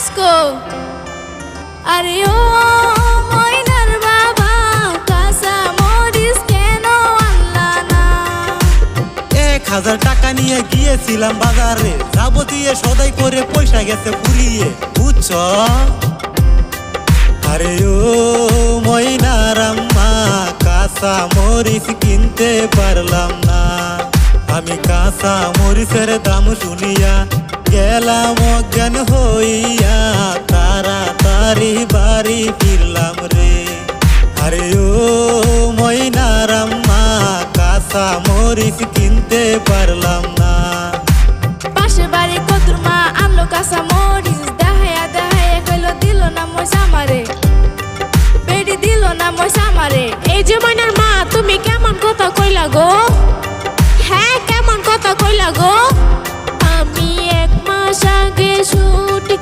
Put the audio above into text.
আজকো আরে ও ময়নার বাবা কাঁচা মরিচ কেন আনলা না 1000 টাকা নিয়ে গিয়েছিলাম বাজারে যাবতীয় সদাই করে পয়সা গেছে ফুরিয়ে বুঝছ আরে ও ময়নার আম্মা কাঁচা মরিচ কিনতে পারলাম না আমি কাঁচা মরিচের দাম শুনিয়া গেলাম অজ্ঞান হইয়া তাড়াতাড়ি বাড়ি ফিরলাম রে আরে ও ময়নার আম্মা কাঁচা মরিচ কিনতে পারলাম না পাশে বাড়ি কতুর মা আনলো কাঁচা মরিচ দেখায়া দেখায়া কইলো দিল না মশা মারে বেডি দিল না মশা মারে এই যে ময়নার মা তুমি কেমন কথা কইলা গো হ্যাঁ কেমন কথা কইলা গো আমি 1 মাস আগে ছুটি